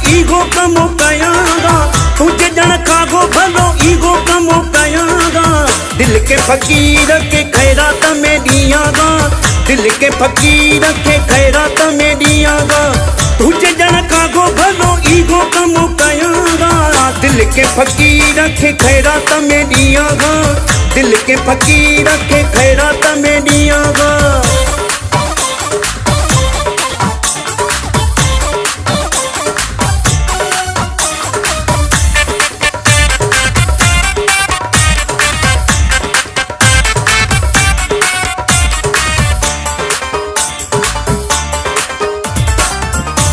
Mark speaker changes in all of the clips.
Speaker 1: Ego कमो कयांगा, तुझे जन खागो भलो ईगो कमो कयांगा। दिल के फकीर के खैरात में दियांगा, दिल के फकीर के खैरात में दियांगा। तुझे जन खागो भलो ईगो कमो कयांगा, दिल के फकीर के खैरात में दियांगा, दिल के फकीर के खैरात में दियांगा।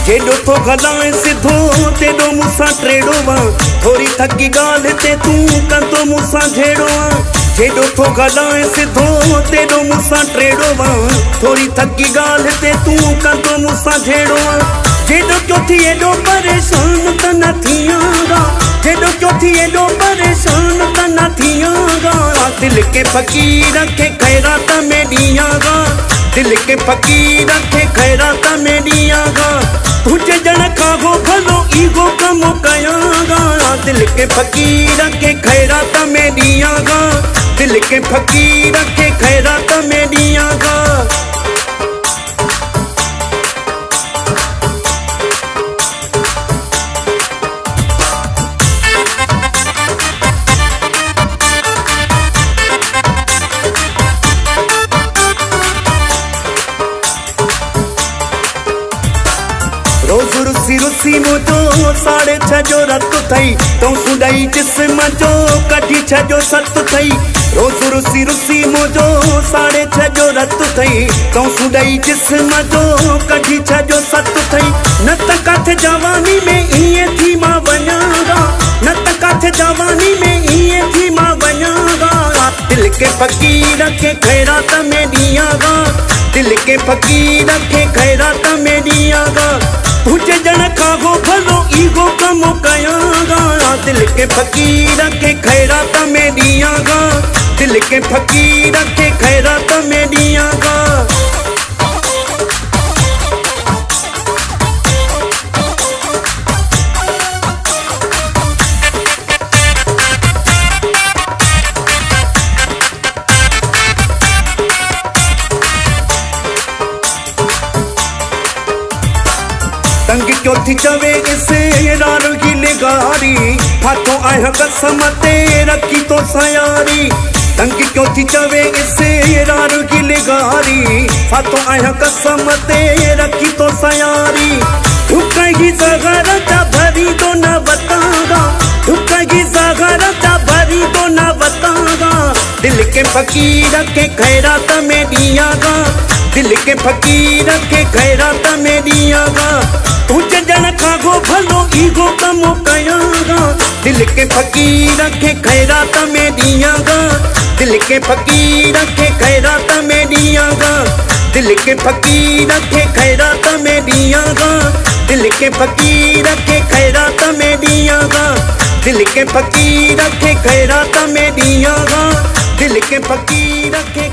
Speaker 1: जेडो तो गलाए सिधो तेडो मुसा ट्रेडो वा, थोड़ी थकी गाल ते तू कंदो मुसा झेड़ो वा। जेडो तो गलाए सिधो तेडो मुसा ट्रेडो वा, थोड़ी थकी गाल ते तू कंदो मुसा झेड़ो वा। जेडो क्यों थी एडो परेशान त न थियांगा, जेडो क्यों थी एडो परेशान त न थियांगा। दिल के फकीर के खैरात में दियांगा, दिल के फकीर के खैरात में दियांगा। तुझे जन खागो भलो ईगो कमो कयांगा, दिल के फकीर के खैरात में दियांगा, दिल के फकीर के खैरात में दियांगा। रोज रुसी रुसी मुझो 6:30 रत थई, तो सुडाई जिस्म जो कढी 6 7 थई। रोज रुसी रुसी मुझो 6:30 रत थई, तो सुडाई जिस्म जो कढी 6 7 थई। न त काथे जवानी में इए थी मां वञांगा, न त काथे जवानी में इए थी मां वञांगा। दिल के फकीर के खैरात में दियांगा, दिल के फकीर के खैरात में दियांगा। तुझे जन खागो भलो ईगो कमो कयांगा, दिल के फकीर के खैरात में दियांगा, दिल के फकीर के खैरात में दियांगा। तंग क्यों थी चवे इसे रारो की निगारी, हाथों आया कसम ते रखी तो सयारी। तंग क्यों थी चवे इसे रारो की निगारी, हाथों आया कसम ते रखी तो सयारी। ठुकेगी ज़गरता भरी तो न बतागा, ठुकेगी ज़गरता भरी तो न बतागा। दिल के फकीर के खैरात में दियांगा, दिल के फकीर के खैरात में दियांगा। तुझे जन खागो भलो ईगो कमो कयांगा, दिल के फकीर के खैरात में दियांगा, दिल के फकीर के खैरात में दियांगा, दिल के फकीर के खैरात में दियांगा, दिल के फकीर के खैरात में दियांगा, दिल के फकीर के खैरात में दियांगा, दिल के फकीर के